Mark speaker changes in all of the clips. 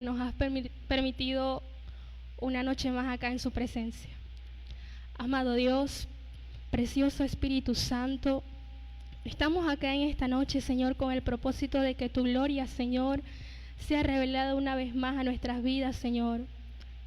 Speaker 1: Nos has permitido una noche más acá en su presencia. Amado Dios, precioso Espíritu Santo, estamos acá en esta noche, Señor, con el propósito de que tu gloria, Señor, sea revelada una vez más a nuestras vidas, Señor.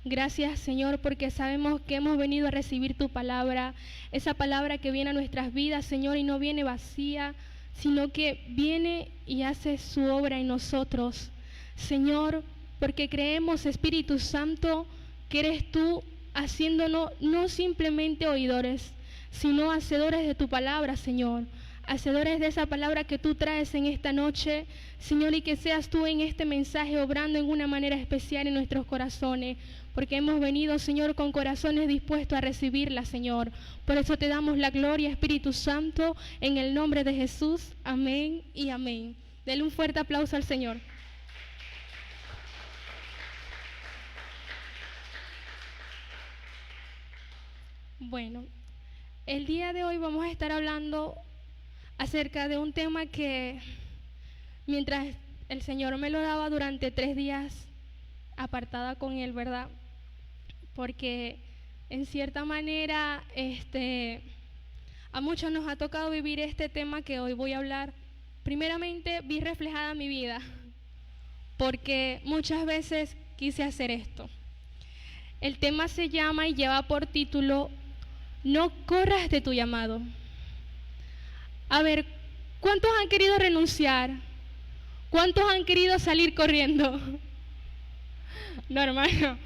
Speaker 1: Gracias, Señor, porque sabemos que hemos venido a recibir tu palabra, esa palabra que viene a nuestras vidas, Señor, y no viene vacía, sino que viene y hace su obra en nosotros. Señor, porque creemos, Espíritu Santo, que eres tú haciéndonos no simplemente oidores, sino hacedores de tu palabra, Señor. Hacedores de esa palabra que tú traes en esta noche, Señor, y que seas tú en este mensaje obrando en una manera especial en nuestros corazones, porque hemos venido, Señor, con corazones dispuestos a recibirla, Señor. Por eso te damos la gloria, Espíritu Santo, en el nombre de Jesús. Amén y amén. Denle un fuerte aplauso al Señor. Bueno, el día de hoy vamos a estar hablando acerca de un tema que mientras el Señor me lo daba durante 3 días apartada con Él, ¿verdad? Porque en cierta manera a muchos nos ha tocado vivir este tema que hoy voy a hablar. Primeramente vi reflejada mi vida, porque muchas veces quise hacer esto. El tema se llama y lleva por título No corras de tu llamado. A ver, ¿cuántos han querido renunciar? ¿Cuántos han querido salir corriendo? No, hermano,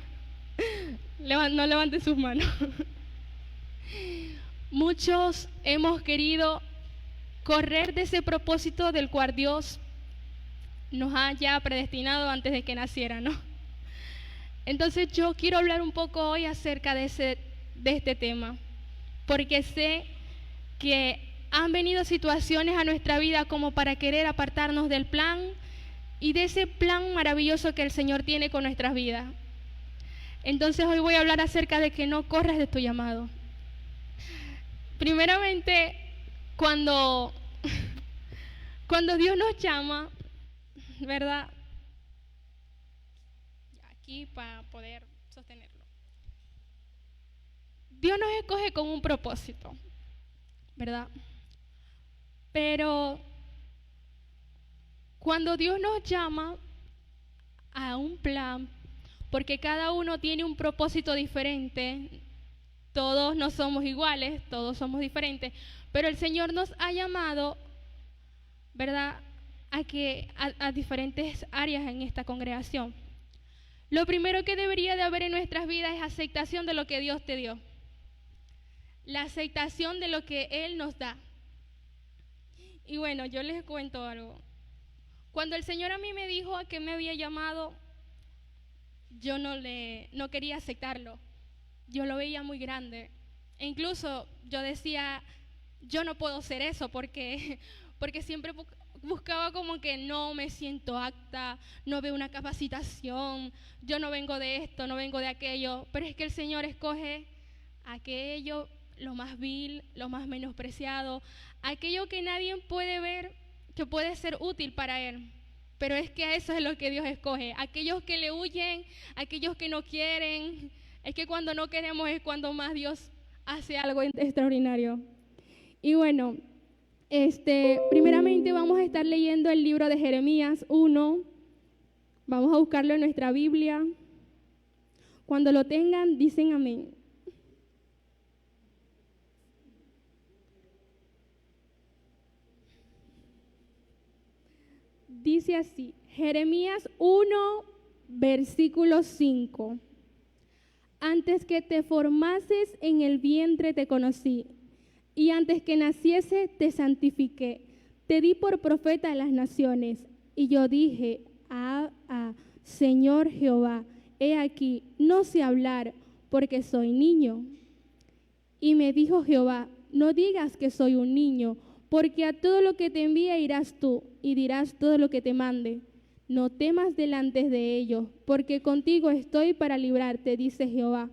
Speaker 1: no levanten sus manos. Muchos hemos querido correr de ese propósito del cual Dios nos ha ya predestinado antes de que naciera, ¿no? Entonces yo quiero hablar un poco hoy acerca de este tema, porque sé que han venido situaciones a nuestra vida como para querer apartarnos del plan y de ese plan maravilloso que el Señor tiene con nuestras vidas. Entonces hoy voy a hablar acerca de que no corras de tu llamado. Primeramente, cuando Dios nos llama, ¿verdad? Aquí para poder sostenerlo. Dios nos escoge con un propósito, ¿verdad? Pero cuando Dios nos llama a un plan, porque cada uno tiene un propósito diferente, todos no somos iguales, todos somos diferentes, pero el Señor nos ha llamado, ¿verdad?, a diferentes áreas en esta congregación. Lo primero que debería de haber en nuestras vidas es aceptación de lo que Dios te dio, la aceptación de lo que Él nos da. Y bueno, yo les cuento algo. Cuando el Señor a mí me dijo a qué me había llamado, yo no quería aceptarlo. Yo lo veía muy grande. E incluso yo decía, yo no puedo hacer eso porque siempre buscaba como que no me siento apta, no veo una capacitación, yo no vengo de esto, no vengo de aquello. Pero es que el Señor escoge aquello, lo más vil, lo más menospreciado, aquello que nadie puede ver que puede ser útil para Él. Pero es que eso es lo que Dios escoge. Aquellos que le huyen, aquellos que no quieren. Es que cuando no queremos es cuando más Dios hace algo extraordinario. Y bueno, primeramente vamos a estar leyendo el libro de Jeremías 1. Vamos a buscarlo en nuestra Biblia. Cuando lo tengan, dicen amén. Dice así, Jeremías 1, versículo 5. Antes que te formases en el vientre te conocí, y antes que naciese te santifiqué. Te di por profeta a las naciones, y yo dije, Señor Jehová, he aquí, no sé hablar, porque soy niño. Y me dijo Jehová, no digas que soy un niño, porque a todo lo que te envíe irás tú, y dirás todo lo que te mande. No temas delante de ellos, porque contigo estoy para librarte, dice Jehová.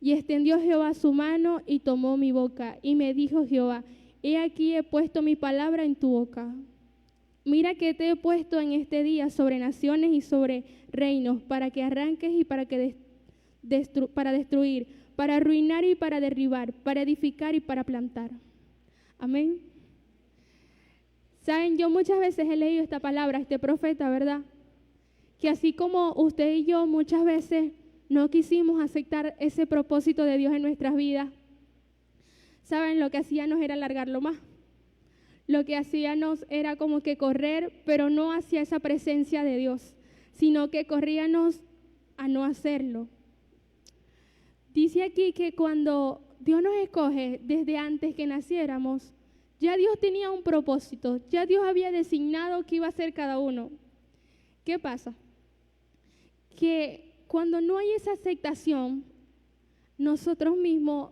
Speaker 1: Y extendió Jehová su mano y tomó mi boca, y me dijo Jehová, he aquí he puesto mi palabra en tu boca. mira que te he puesto en este día sobre naciones y sobre reinos, para que arranques y para destruir, para arruinar y para derribar, para edificar y para plantar. Amén. Saben, yo muchas veces he leído esta palabra, este profeta, ¿verdad? Que así como usted y yo muchas veces no quisimos aceptar ese propósito de Dios en nuestras vidas, saben, lo que hacíamos era alargarlo más. Lo que hacíamos era como que correr, pero no hacia esa presencia de Dios, sino que corríamos a no hacerlo. Dice aquí que cuando Dios nos escoge desde antes que naciéramos, ya Dios tenía un propósito, ya Dios había designado qué iba a hacer cada uno. ¿Qué pasa? Que cuando no hay esa aceptación, nosotros mismos,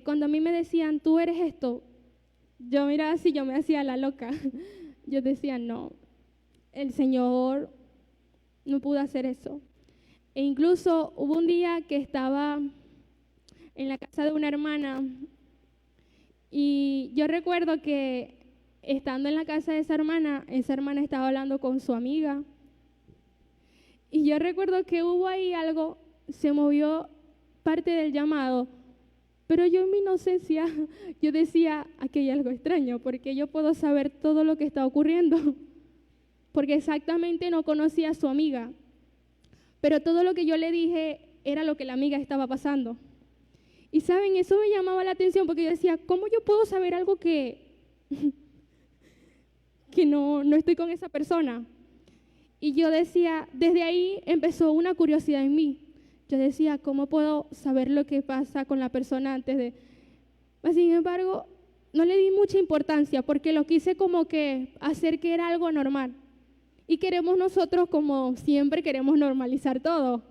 Speaker 1: cuando a mí me decían, tú eres esto, yo miraba así, yo me hacía la loca. Yo decía, no, el Señor no pudo hacer eso. E incluso hubo un día que estaba en la casa de una hermana y yo recuerdo que estando en la casa de esa hermana estaba hablando con su amiga. Y yo recuerdo que hubo ahí algo, se movió parte del llamado, pero yo en mi inocencia, yo decía, aquí hay algo extraño, porque yo puedo saber todo lo que está ocurriendo, porque exactamente no conocía a su amiga, pero todo lo que yo le dije era lo que la amiga estaba pasando. Y saben, eso me llamaba la atención, porque yo decía, ¿cómo yo puedo saber algo que no estoy con esa persona? Y yo decía, desde ahí empezó una curiosidad en mí. Yo decía, ¿cómo puedo saber lo que pasa con la persona antes de...? Sin embargo, no le di mucha importancia porque lo quise como que hacer que era algo normal. Y queremos nosotros, como siempre, queremos normalizar todo.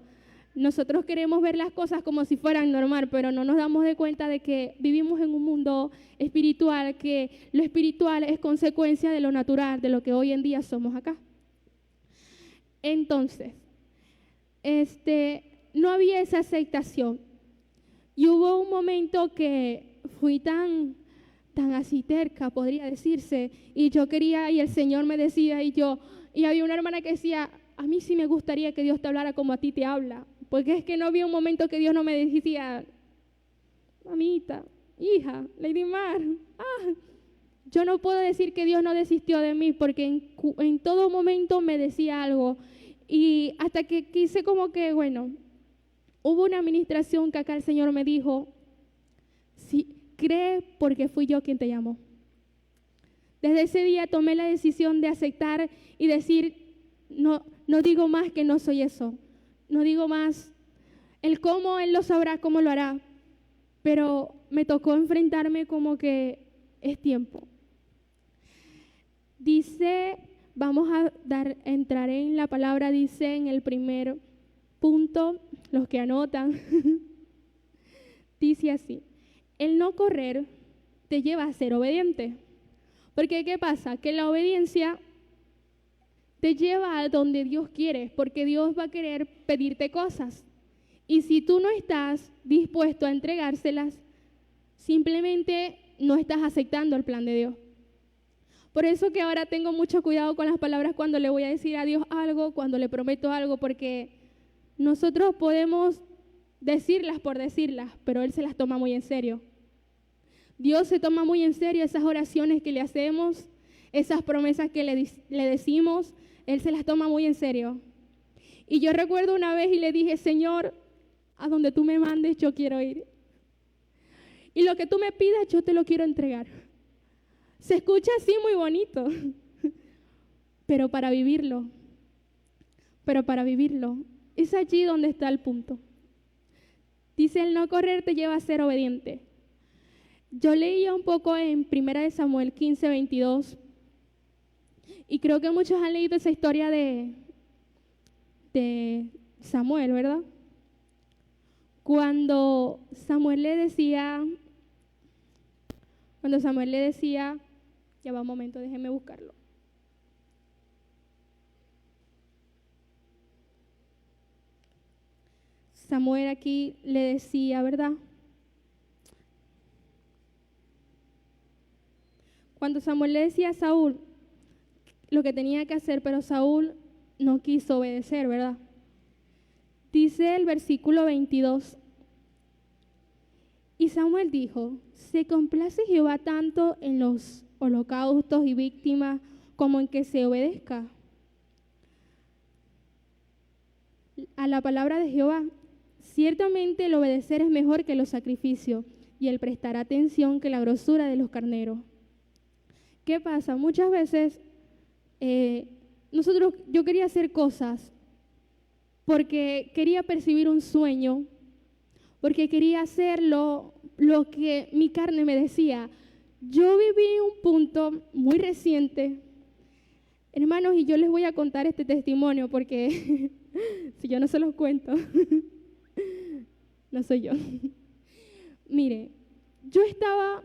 Speaker 1: Nosotros queremos ver las cosas como si fueran normal, pero no nos damos de cuenta de que vivimos en un mundo espiritual, que lo espiritual es consecuencia de lo natural, de lo que hoy en día somos acá. Entonces, no había esa aceptación. Y hubo un momento que fui tan así terca, podría decirse, y yo quería, y el Señor me decía, y había una hermana que decía, a mí sí me gustaría que Dios te hablara como a ti te habla, porque es que no había un momento que Dios no me decía, mamita, hija, Lady Mar, yo no puedo decir que Dios no desistió de mí, porque en todo momento me decía algo, y hasta que quise como que, bueno, hubo una administración que acá el Señor me dijo, sí, cree porque fui yo quien te llamó. Desde ese día tomé la decisión de aceptar y decir, no digo más que no soy eso. No digo más. El cómo, Él lo sabrá, cómo lo hará. Pero me tocó enfrentarme como que es tiempo. Dice, entraré en la palabra, dice en el primer punto, los que anotan, dice así, el no correr te lleva a ser obediente. Porque ¿qué pasa? Que la obediencia te lleva a donde Dios quiere, porque Dios va a querer pedirte cosas. Y si tú no estás dispuesto a entregárselas, simplemente no estás aceptando el plan de Dios. Por eso que ahora tengo mucho cuidado con las palabras cuando le voy a decir a Dios algo, cuando le prometo algo, porque nosotros podemos decirlas por decirlas, pero Él se las toma muy en serio. Dios se toma muy en serio esas oraciones que le hacemos, esas promesas que le decimos, Él se las toma muy en serio. Y yo recuerdo una vez y le dije, Señor, a donde tú me mandes yo quiero ir. Y lo que tú me pidas yo te lo quiero entregar. Se escucha así muy bonito, pero para vivirlo, es allí donde está el punto. Dice, el no correr te lleva a ser obediente. Yo leía un poco en 1 Samuel 15, 22, y creo que muchos han leído esa historia de Samuel, ¿verdad? Cuando Samuel le decía, ya va un momento, déjenme buscarlo. Samuel aquí le decía, ¿verdad? Cuando Samuel le decía a Saúl lo que tenía que hacer, pero Saúl no quiso obedecer, ¿verdad? Dice el versículo 22, y Samuel dijo, ¿se complace Jehová tanto en los holocaustos y víctimas como en que se obedezca a la palabra de Jehová? Ciertamente el obedecer es mejor que los sacrificios y el prestar atención que la grosura de los carneros. ¿Qué pasa? Muchas veces yo quería hacer cosas porque quería percibir un sueño, porque quería hacer lo que mi carne me decía. Yo viví un punto muy reciente, hermanos, y yo les voy a contar este testimonio porque si yo no se los cuento, no soy yo. Mire, yo estaba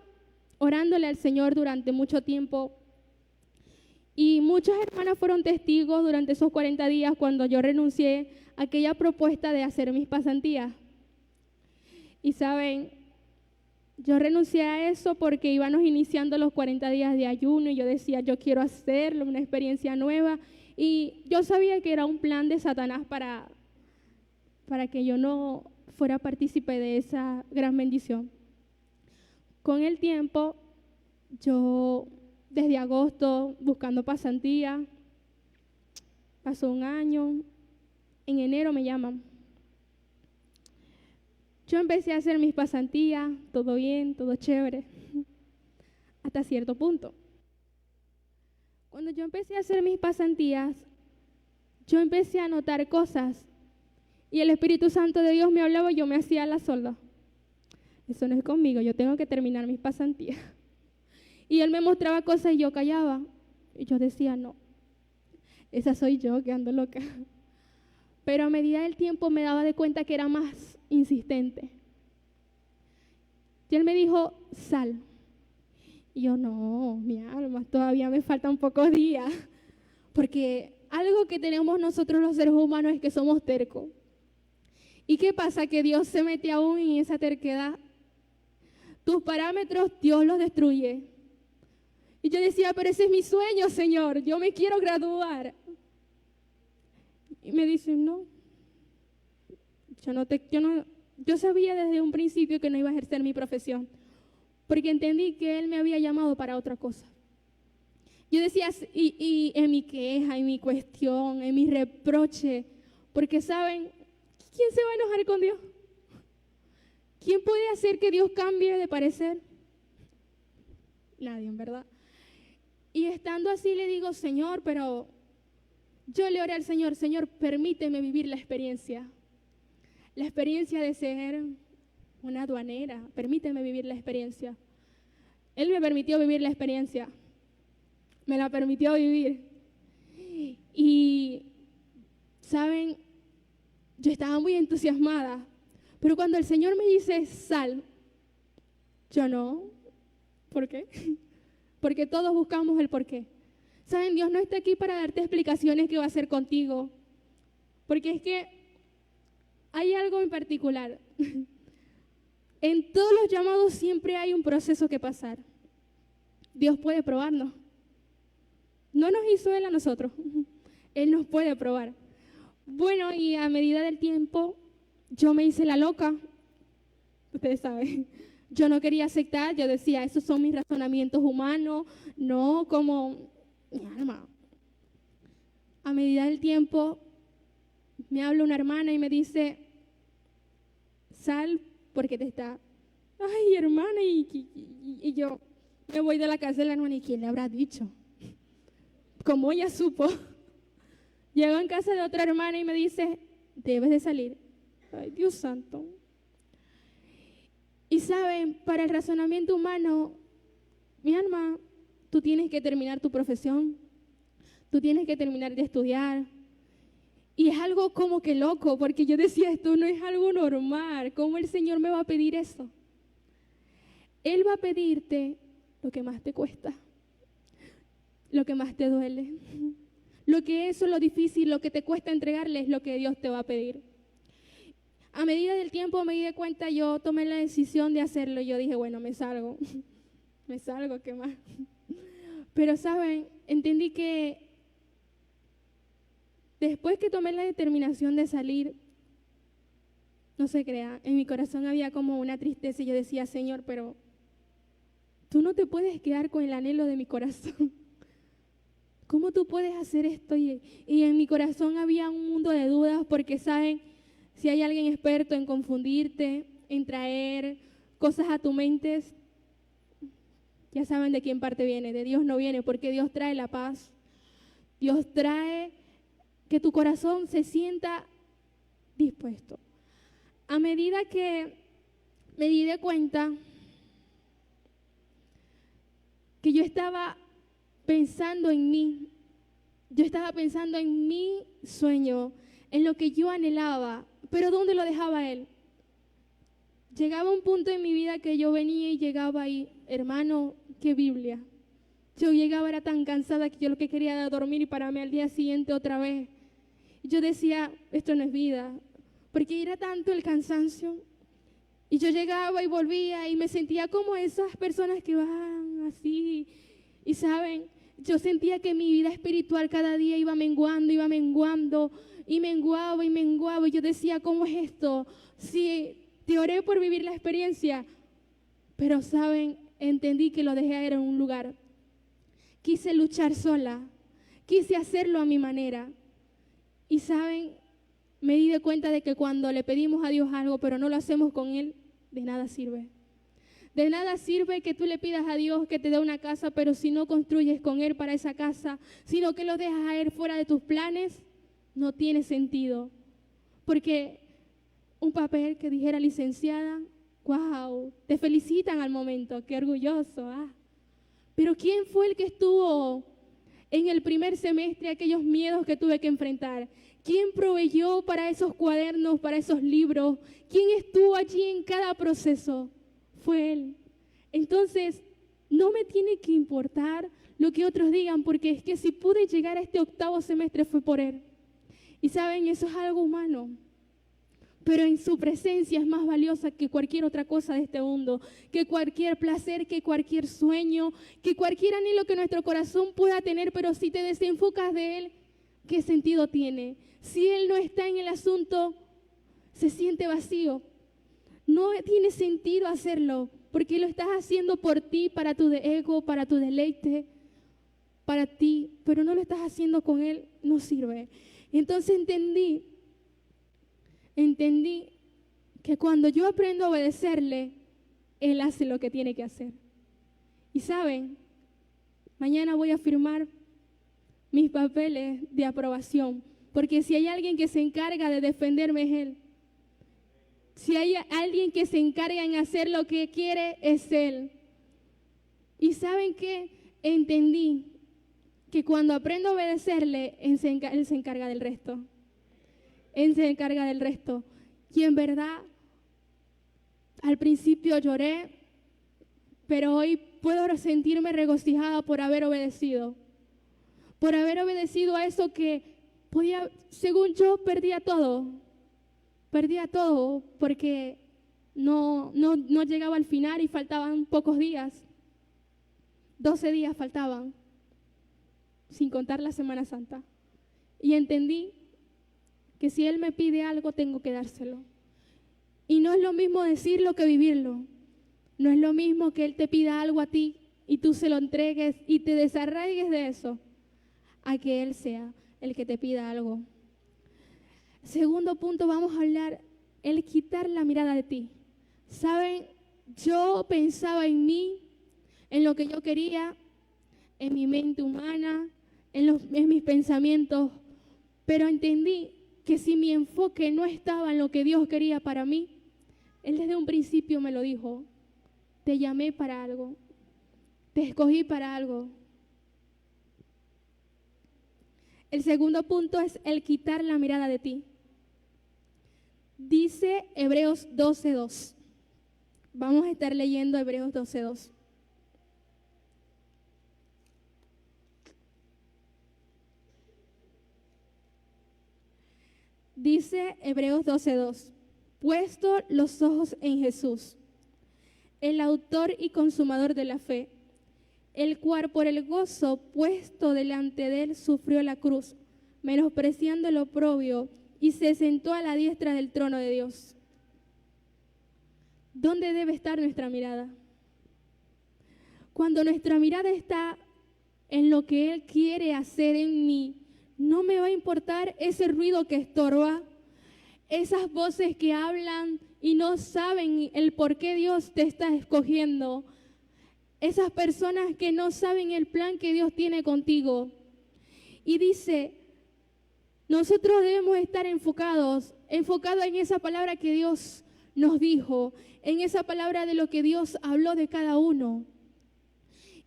Speaker 1: orándole al Señor durante mucho tiempo y muchas hermanas fueron testigos durante esos 40 días cuando yo renuncié a aquella propuesta de hacer mis pasantías. Y saben, yo renuncié a eso porque íbamos iniciando los 40 días de ayuno y yo decía, yo quiero hacerlo, una experiencia nueva. Y yo sabía que era un plan de Satanás para que yo no fuera partícipe de esa gran bendición. Con el tiempo, yo desde agosto buscando pasantía, pasó un año, en enero me llaman. Yo empecé a hacer mis pasantías, todo bien, todo chévere, hasta cierto punto. Cuando yo empecé a hacer mis pasantías, yo empecé a notar cosas y el Espíritu Santo de Dios me hablaba y yo me hacía la sorda. Eso no es conmigo, yo tengo que terminar mis pasantías. Y Él me mostraba cosas y yo callaba. Y yo decía, no, esa soy yo que ando loca. Pero a medida del tiempo me daba de cuenta que era más insistente. Y Él me dijo, sal. Y yo, no, mi alma, todavía me faltan pocos días. Porque algo que tenemos nosotros los seres humanos es que somos tercos. ¿Y qué pasa? Que Dios se mete aún en esa terquedad. Tus parámetros, Dios los destruye. Y yo decía, pero ese es mi sueño, Señor, yo me quiero graduar. Y me dicen, no, yo sabía desde un principio que no iba a ejercer mi profesión, porque entendí que Él me había llamado para otra cosa. Yo decía, y en mi queja, en mi cuestión, en mi reproche, porque ¿saben? ¿Quién se va a enojar con Dios? ¿Quién puede hacer que Dios cambie de parecer? Nadie, en verdad. Y estando así le digo, Señor, pero yo le oré al Señor, Señor, permíteme vivir la experiencia de ser una aduanera, permíteme vivir la experiencia. Él me permitió vivir la experiencia, me la permitió vivir. Y, ¿saben? Yo estaba muy entusiasmada, pero cuando el Señor me dice, sal, yo no. ¿Por qué? Porque todos buscamos el por qué. ¿Saben? Dios no está aquí para darte explicaciones que va a hacer contigo, porque es que hay algo en particular. En todos los llamados siempre hay un proceso que pasar. Dios puede probarnos. No nos hizo Él a nosotros. Él nos puede probar. Bueno, y a medida del tiempo, yo me hice la loca. Ustedes saben. Yo no quería aceptar, yo decía, esos son mis razonamientos humanos, no como mi alma. A medida del tiempo, me habla una hermana y me dice, sal porque te está, ay hermana, y yo me voy de la casa de la hermana, ¿y quién le habrá dicho? Como ella supo. Llego en casa de otra hermana y me dice, debes de salir. Ay, Dios santo. Y saben, para el razonamiento humano, mi alma, tú tienes que terminar tu profesión, tú tienes que terminar de estudiar. Y es algo como que loco, porque yo decía, esto no es algo normal, ¿cómo el Señor me va a pedir eso? Él va a pedirte lo que más te cuesta, lo que más te duele, lo que eso es lo difícil, lo que te cuesta entregarle es lo que Dios te va a pedir. A medida del tiempo me di cuenta, yo tomé la decisión de hacerlo y yo dije, bueno, me salgo, ¿qué más? Pero, ¿saben? Entendí que Después que tomé la determinación de salir, no se crea, en mi corazón había como una tristeza y yo decía, Señor, pero tú no te puedes quedar con el anhelo de mi corazón. ¿Cómo tú puedes hacer esto? Y en mi corazón había un mundo de dudas porque, ¿saben? Si hay alguien experto en confundirte, en traer cosas a tu mente, ya saben de quién parte viene, de Dios no viene, porque Dios trae la paz. Dios trae que tu corazón se sienta dispuesto. A medida que me di de cuenta que yo estaba pensando en mí, yo estaba pensando en mi sueño, en lo que yo anhelaba, pero ¿dónde lo dejaba Él? Llegaba un punto en mi vida que yo venía y llegaba ahí, hermano, qué Biblia. Yo llegaba, era tan cansada que yo lo que quería era dormir y pararme al día siguiente otra vez. Yo decía, esto no es vida, porque era tanto el cansancio. Y yo llegaba y volvía y me sentía como esas personas que van así. Y saben, yo sentía que mi vida espiritual cada día iba menguando, y menguaba y menguaba. Y yo decía, ¿cómo es esto? Sí, te oré por vivir la experiencia, pero saben, entendí que lo dejé en un lugar. Quise luchar sola, quise hacerlo a mi manera. Y saben, me di de cuenta de que cuando le pedimos a Dios algo, pero no lo hacemos con Él, de nada sirve. De nada sirve que tú le pidas a Dios que te dé una casa, pero si no construyes con Él para esa casa, sino que lo dejas a Él fuera de tus planes, no tiene sentido. Porque un papel que dijera licenciada, wow, te felicitan al momento, qué orgulloso. Pero ¿quién fue el que estuvo en el primer semestre aquellos miedos que tuve que enfrentar? ¿Quién proveyó para esos cuadernos, para esos libros? ¿Quién estuvo allí en cada proceso? Fue Él. Entonces, no me tiene que importar lo que otros digan, porque es que si pude llegar a este octavo semestre fue por Él. Y saben, eso es algo humano, pero en su presencia es más valiosa que cualquier otra cosa de este mundo, que cualquier placer, que cualquier sueño, que cualquier anhelo que nuestro corazón pueda tener, pero si te desenfocas de Él, ¿qué sentido tiene? Si Él no está en el asunto, se siente vacío. No tiene sentido hacerlo, porque lo estás haciendo por ti, para tu ego, para tu deleite, para ti, pero no lo estás haciendo con Él, no sirve. Entonces entendí que cuando yo aprendo a obedecerle, Él hace lo que tiene que hacer. Y saben, mañana voy a firmar mis papeles de aprobación, porque si hay alguien que se encarga de defenderme es Él. Si hay alguien que se encarga en hacer lo que quiere es Él. Y ¿saben qué? Entendí que cuando aprendo a obedecerle, Él se encarga del resto. Él se encarga del resto. Y en verdad, al principio lloré, pero hoy puedo sentirme regocijada por haber obedecido. Por haber obedecido a eso que podía, según yo, perdía todo porque no llegaba al final y faltaban pocos días. 12 días faltaban, sin contar la Semana Santa. Y entendí que si Él me pide algo, tengo que dárselo. Y no es lo mismo decirlo que vivirlo. No es lo mismo que Él te pida algo a ti y tú se lo entregues y te desarraigues de eso, a que Él sea el que te pida algo. Segundo punto, vamos a hablar, el quitar la mirada de ti. ¿Saben? Yo pensaba en mí, en lo que yo quería, en mi mente humana, en mis pensamientos, pero entendí que si mi enfoque no estaba en lo que Dios quería para mí, Él desde un principio me lo dijo, te llamé para algo, te escogí para algo. El segundo punto es el quitar la mirada de ti. Dice Hebreos 12:2. Vamos a estar leyendo Hebreos 12:2. Dice Hebreos 12:2. Puesto los ojos en Jesús, el autor y consumador de la fe, el cual por el gozo puesto delante de Él sufrió la cruz, menospreciando el oprobio, y se sentó a la diestra del trono de Dios. ¿Dónde debe estar nuestra mirada? Cuando nuestra mirada está en lo que Él quiere hacer en mí, no me va a importar ese ruido que estorba, esas voces que hablan y no saben el por qué Dios te está escogiendo, esas personas que no saben el plan que Dios tiene contigo. Y dice, nosotros debemos estar enfocados en esa palabra que Dios nos dijo, en esa palabra de lo que Dios habló de cada uno.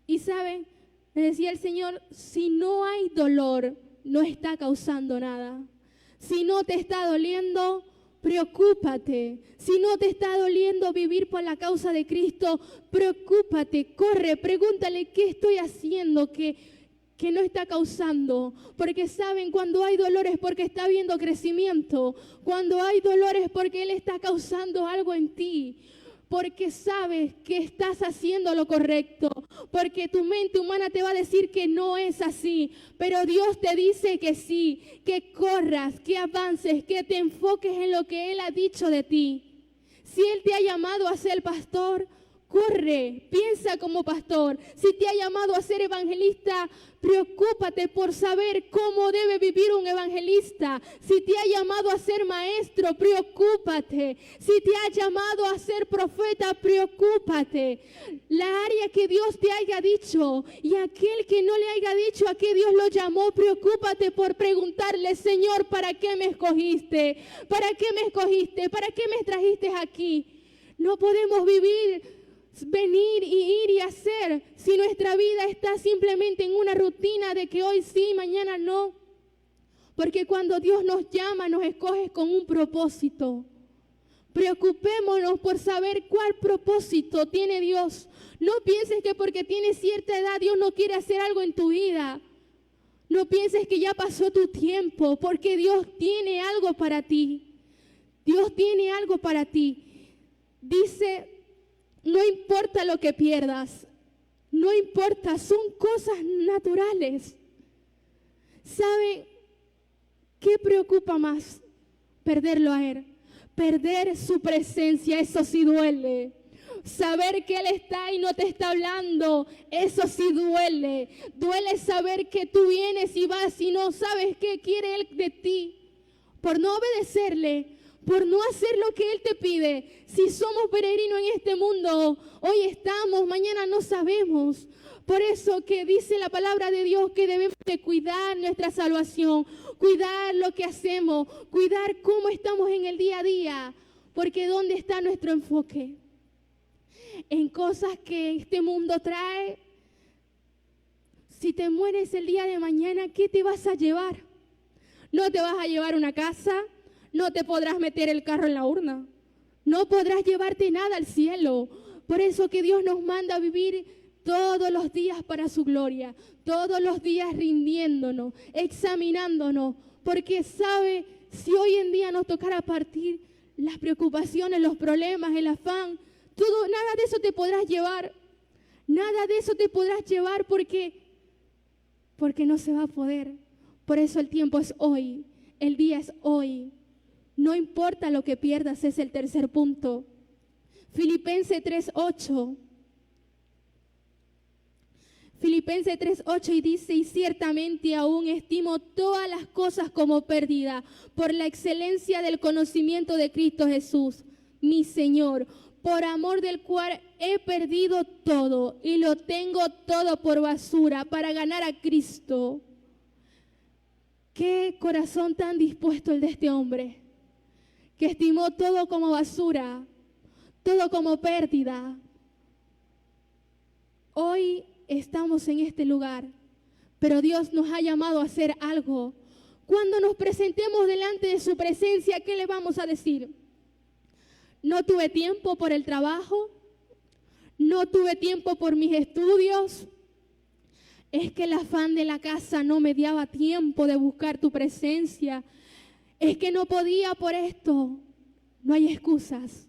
Speaker 1: Y saben, me decía el Señor, si no hay dolor, no está causando nada. Si no te está doliendo, preocúpate. Si no te está doliendo vivir por la causa de Cristo, preocúpate, corre, pregúntale qué estoy haciendo que no está causando. Porque saben, cuando hay dolores porque está habiendo crecimiento. Cuando hay dolores porque Él está causando algo en ti. Porque sabes que estás haciendo lo correcto, porque tu mente humana te va a decir que no es así, pero Dios te dice que sí, que corras, que avances, que te enfoques en lo que Él ha dicho de ti. Si Él te ha llamado a ser pastor, corre, piensa como pastor. Si te ha llamado a ser evangelista, preocúpate por saber cómo debe vivir un evangelista. Si te ha llamado a ser maestro, preocúpate. Si te ha llamado a ser profeta, preocúpate. La área que Dios te haya dicho y aquel que no le haya dicho a qué Dios lo llamó, preocúpate por preguntarle, Señor, ¿para qué me escogiste? ¿Para qué me escogiste? ¿Para qué me trajiste aquí? No podemos venir y ir y hacer si nuestra vida está simplemente en una rutina de que hoy sí, mañana no. Porque cuando Dios nos llama, nos escoge con un propósito. Preocupémonos por saber cuál propósito tiene Dios. No pienses que porque tienes cierta edad Dios no quiere hacer algo en tu vida. No pienses que ya pasó tu tiempo, porque Dios tiene algo para ti. Dios tiene algo para ti. Dice, no importa lo que pierdas, no importa, son cosas naturales. ¿Sabe qué preocupa más? Perderlo a Él, perder su presencia, eso sí duele. Saber que Él está y no te está hablando, eso sí duele. Duele saber que tú vienes y vas y no sabes qué quiere Él de ti. Por no obedecerle, por no hacer lo que Él te pide. Si somos peregrinos en este mundo, hoy estamos, mañana no sabemos. Por eso que dice la palabra de Dios que debemos de cuidar nuestra salvación, cuidar lo que hacemos, cuidar cómo estamos en el día a día. Porque ¿dónde está nuestro enfoque? En cosas que este mundo trae. Si te mueres el día de mañana, ¿qué te vas a llevar? No te vas a llevar una casa, no te podrás meter el carro en la urna, no podrás llevarte nada al cielo. Por eso que Dios nos manda a vivir todos los días para su gloria, todos los días rindiéndonos, examinándonos, porque sabe, si hoy en día nos tocara partir, las preocupaciones, los problemas, el afán, todo, nada de eso te podrás llevar, nada de eso te podrás llevar porque no se va a poder. Por eso el tiempo es hoy, el día es hoy. No importa lo que pierdas, es el tercer punto. Filipenses 3:8. Filipenses 3:8 y dice, y ciertamente aún estimo todas las cosas como pérdida por la excelencia del conocimiento de Cristo Jesús, mi Señor, por amor del cual he perdido todo y lo tengo todo por basura para ganar a Cristo. Qué corazón tan dispuesto el de este hombre, que estimó todo como basura, todo como pérdida. Hoy estamos en este lugar, pero Dios nos ha llamado a hacer algo. Cuando nos presentemos delante de su presencia, ¿qué le vamos a decir? No tuve tiempo por el trabajo, no tuve tiempo por mis estudios. Es que el afán de la casa no me daba tiempo de buscar tu presencia. Es que no podía por esto. No hay excusas.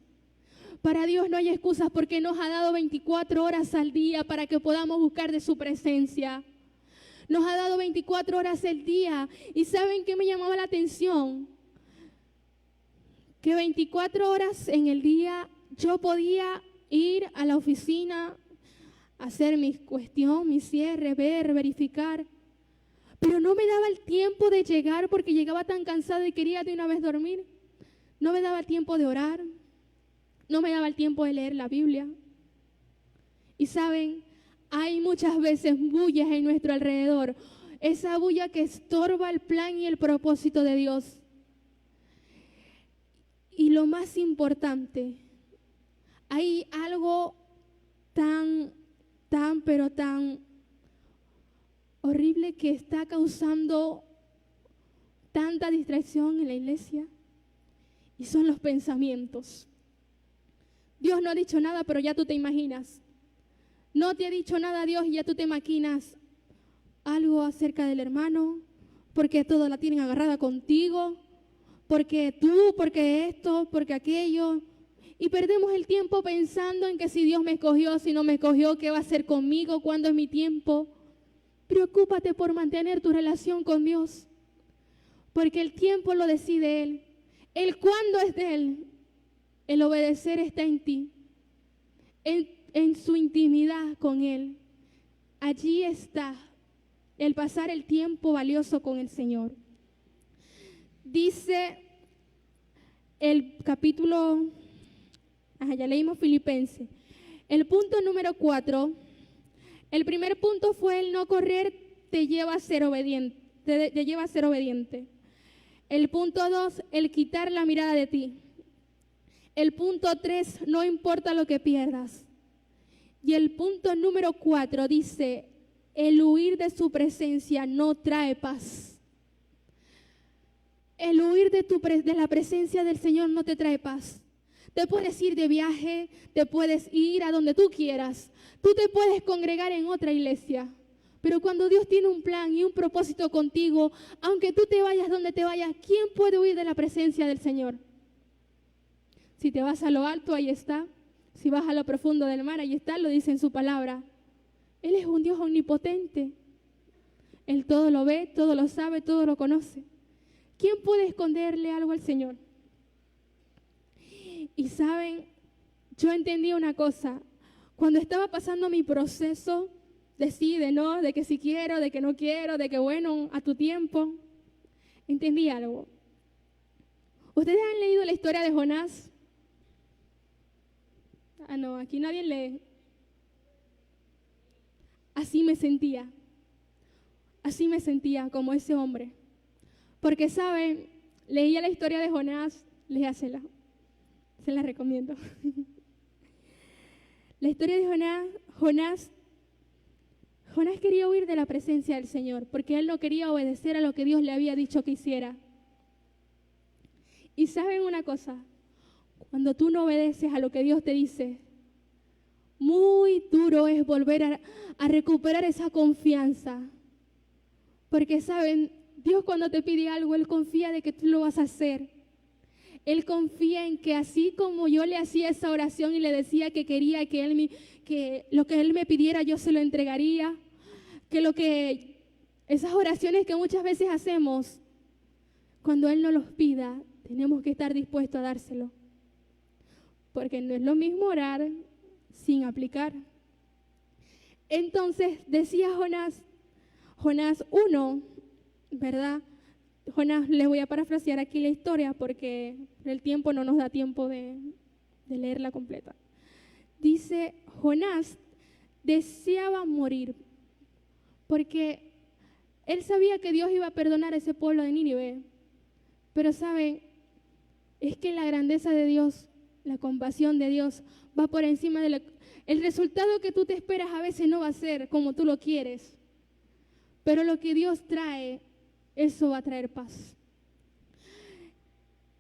Speaker 1: Para Dios no hay excusas porque nos ha dado 24 horas al día para que podamos buscar de su presencia. nos ha dado 24 horas el día. ¿Y saben qué me llamaba la atención? Que 24 horas en el día yo podía ir a la oficina, hacer mi cuestión, mi cierre, ver, verificar. Pero no me daba el tiempo de llegar porque llegaba tan cansada y quería de una vez dormir. No me daba el tiempo de orar. No me daba el tiempo de leer la Biblia. Y saben, hay muchas veces bullas en nuestro alrededor. Esa bulla que estorba el plan y el propósito de Dios. Y lo más importante, hay algo tan horrible que está causando tanta distracción en la iglesia, y son los pensamientos. Dios no ha dicho nada, pero ya tú te imaginas. No te ha dicho nada Dios y ya tú te maquinas algo acerca del hermano, porque todo la tienen agarrada contigo, porque tú, porque esto, porque aquello. Y perdemos el tiempo pensando en que si Dios me escogió, si no me escogió, qué va a hacer conmigo, cuándo es mi tiempo. Preocúpate por mantener tu relación con Dios, porque el tiempo lo decide Él. El cuándo es de Él. El obedecer está en ti, en su intimidad con Él. Allí está el pasar el tiempo valioso con el Señor. Dice el capítulo, ya leímos Filipenses. El punto número 4, el primer punto fue el no correr te lleva a ser obediente. Te lleva a ser obediente. El punto 2, el quitar la mirada de ti. El punto 3, no importa lo que pierdas. Y el punto número 4 dice, el huir de su presencia no trae paz. El huir de la presencia del Señor no te trae paz. Te puedes ir de viaje, te puedes ir a donde tú quieras. Tú te puedes congregar en otra iglesia. Pero cuando Dios tiene un plan y un propósito contigo, aunque tú te vayas donde te vayas, ¿quién puede huir de la presencia del Señor? Si te vas a lo alto, ahí está. Si vas a lo profundo del mar, ahí está, lo dice en su palabra. Él es un Dios omnipotente. Él todo lo ve, todo lo sabe, todo lo conoce. ¿Quién puede esconderle algo al Señor? Y saben, yo entendí una cosa. Cuando estaba pasando mi proceso de sí, de no, de que si quiero, de que no quiero, de que bueno, a tu tiempo, entendí algo. ¿Ustedes han leído la historia de Jonás? Ah, no, aquí nadie lee. Así me sentía como ese hombre. Porque, ¿saben? Leía la historia de Jonás, léasela, se la recomiendo. La historia de Jonás quería huir de la presencia del Señor, porque él no quería obedecer a lo que Dios le había dicho que hiciera. Y ¿saben una cosa? Cuando tú no obedeces a lo que Dios te dice, muy duro es volver a recuperar esa confianza. Porque, ¿saben? Dios cuando te pide algo, Él confía de que tú lo vas a hacer. Él confía en que así como yo le hacía esa oración y le decía que quería que lo que Él me pidiera yo se lo entregaría, esas oraciones que muchas veces hacemos, cuando Él nos los pida, tenemos que estar dispuestos a dárselo. Porque no es lo mismo orar sin aplicar. Entonces decía Jonás 1, ¿verdad? Jonás, les voy a parafrasear aquí la historia porque el tiempo no nos da tiempo de leerla completa. Dice, Jonás deseaba morir porque él sabía que Dios iba a perdonar a ese pueblo de Nínive. Pero saben, es que la grandeza de Dios, la compasión de Dios va por encima el resultado que tú te esperas a veces no va a ser como tú lo quieres. Pero lo que Dios trae, eso va a traer paz.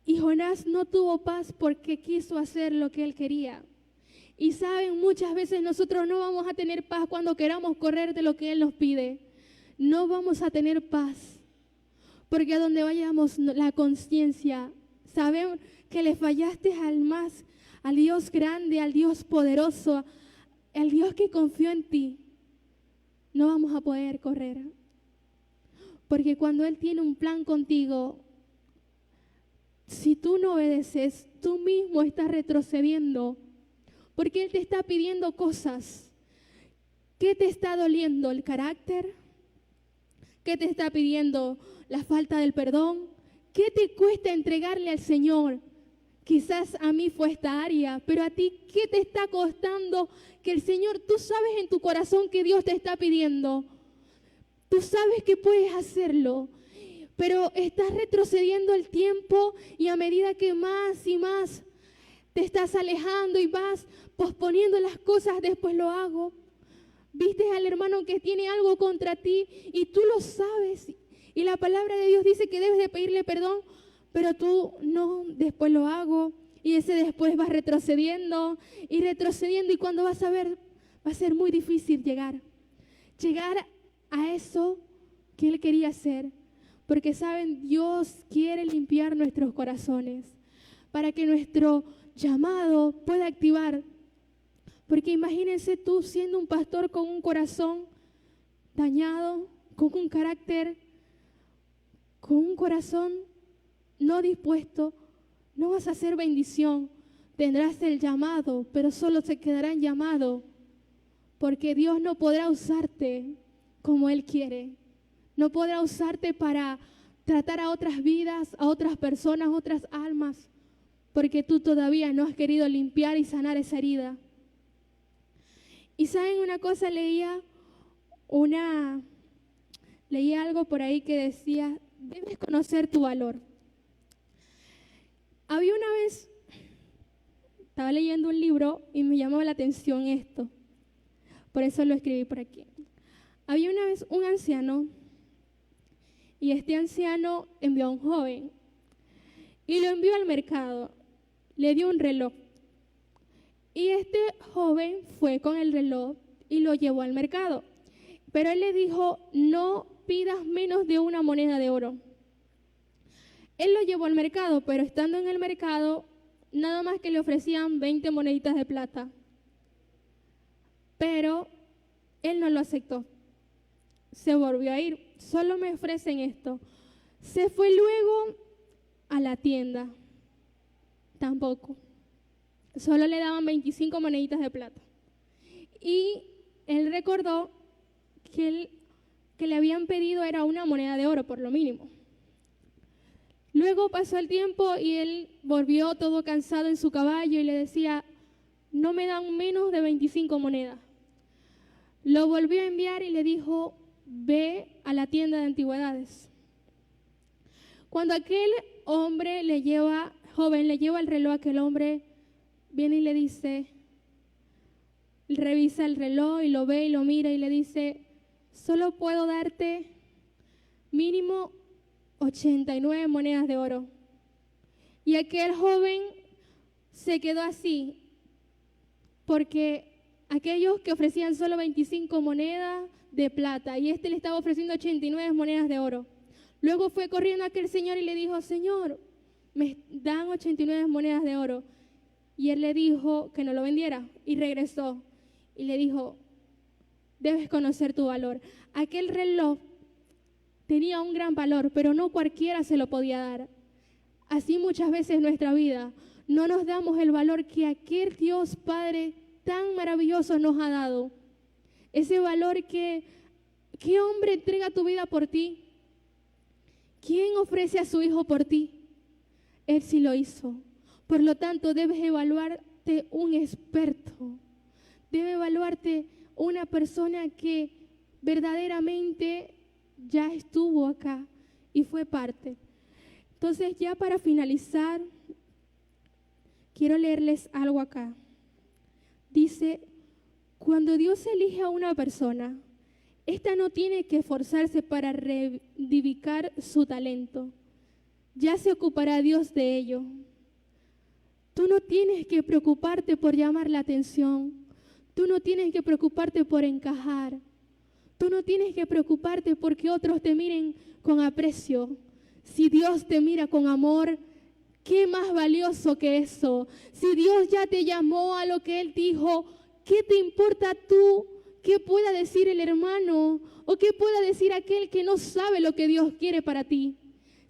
Speaker 1: Y Jonás no tuvo paz porque quiso hacer lo que él quería. Y saben, muchas veces nosotros no vamos a tener paz cuando queramos correr de lo que Él nos pide. No vamos a tener paz. Porque a donde vayamos, la conciencia, sabemos que le fallaste al Dios grande, al Dios poderoso, al Dios que confió en ti. No vamos a poder correr. Porque cuando Él tiene un plan contigo, si tú no obedeces, tú mismo estás retrocediendo. Porque Él te está pidiendo cosas. ¿Qué te está doliendo? ¿El carácter? ¿Qué te está pidiendo? ¿La falta del perdón? ¿Qué te cuesta entregarle al Señor? Quizás a mí fue esta área, pero a ti, ¿qué te está costando que el Señor, tú sabes en tu corazón que Dios te está pidiendo? Tú sabes que puedes hacerlo, pero estás retrocediendo el tiempo y a medida que más y más te estás alejando y vas posponiendo las cosas, después lo hago. Viste al hermano que tiene algo contra ti y tú lo sabes. Y la palabra de Dios dice que debes de pedirle perdón, pero tú no, después lo hago. Y ese después vas retrocediendo y cuando vas a ver, va a ser muy difícil llegar a eso que Él quería hacer. Porque saben, Dios quiere limpiar nuestros corazones para que nuestro llamado pueda activar. Porque imagínense tú siendo un pastor con un corazón dañado, con un carácter, con un corazón no dispuesto, no vas a hacer bendición. Tendrás el llamado, pero solo se quedará en llamado, porque Dios no podrá usarte como Él quiere. No podrá usarte para tratar a otras vidas, a otras personas, a otras almas, porque tú todavía no has querido limpiar y sanar esa herida. Y saben una cosa, leía algo por ahí que decía, debes conocer tu valor. Había una vez, estaba leyendo un libro y me llamó la atención esto, por eso lo escribí por aquí. Había una vez un anciano y este anciano envió a un joven y lo envió al mercado, le dio un reloj. Y este joven fue con el reloj y lo llevó al mercado. Pero él le dijo, no pidas menos de una moneda de oro. Él lo llevó al mercado, pero estando en el mercado, nada más que le ofrecían 20 moneditas de plata. Pero él no lo aceptó. Se volvió a ir. Solo me ofrecen esto. Se fue luego a la tienda. Tampoco. Solo le daban 25 moneditas de plata. Y él recordó que le habían pedido era una moneda de oro, por lo mínimo. Luego pasó el tiempo y él volvió todo cansado en su caballo y le decía, no me dan menos de 25 monedas. Lo volvió a enviar y le dijo, ve a la tienda de antigüedades. Cuando aquel hombre joven le lleva el reloj a aquel hombre, viene y le dice, revisa el reloj y lo ve y lo mira y le dice, solo puedo darte mínimo 89 monedas de oro. Y aquel joven se quedó así, porque aquellos que ofrecían solo 25 monedas de plata y le estaba ofreciendo 89 monedas de oro. Luego fue corriendo a aquel señor y le dijo, Señor, me dan 89 monedas de oro. Y él le dijo que no lo vendiera y regresó y le dijo, debes conocer tu valor. Aquel reloj tenía un gran valor, pero no cualquiera se lo podía dar. Así muchas veces en nuestra vida no nos damos el valor que aquel Dios Padre tan maravilloso nos ha dado. Ese valor ¿qué hombre entrega tu vida por ti? ¿Quién ofrece a su hijo por ti? Él sí lo hizo. Por lo tanto, debes evaluarte un experto. Debe evaluarte una persona que verdaderamente ya estuvo acá y fue parte. Entonces, ya para finalizar, quiero leerles algo acá. Dice, cuando Dios elige a una persona, esta no tiene que esforzarse para reivindicar su talento. Ya se ocupará Dios de ello. Tú no tienes que preocuparte por llamar la atención. Tú no tienes que preocuparte por encajar. Tú no tienes que preocuparte porque otros te miren con aprecio. Si Dios te mira con amor, ¿qué más valioso que eso? Si Dios ya te llamó a lo que Él dijo, ¿qué te importa tú
Speaker 2: qué pueda decir el hermano o qué pueda decir aquel que no sabe lo que Dios quiere para ti.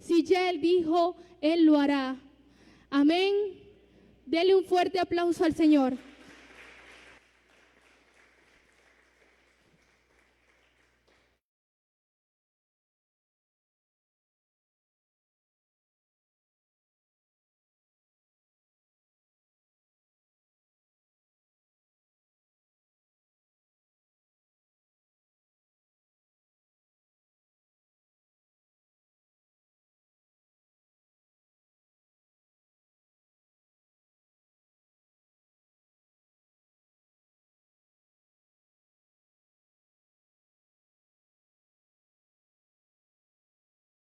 Speaker 2: Si ya Él dijo, Él lo hará. Amén. Dele un fuerte aplauso al Señor.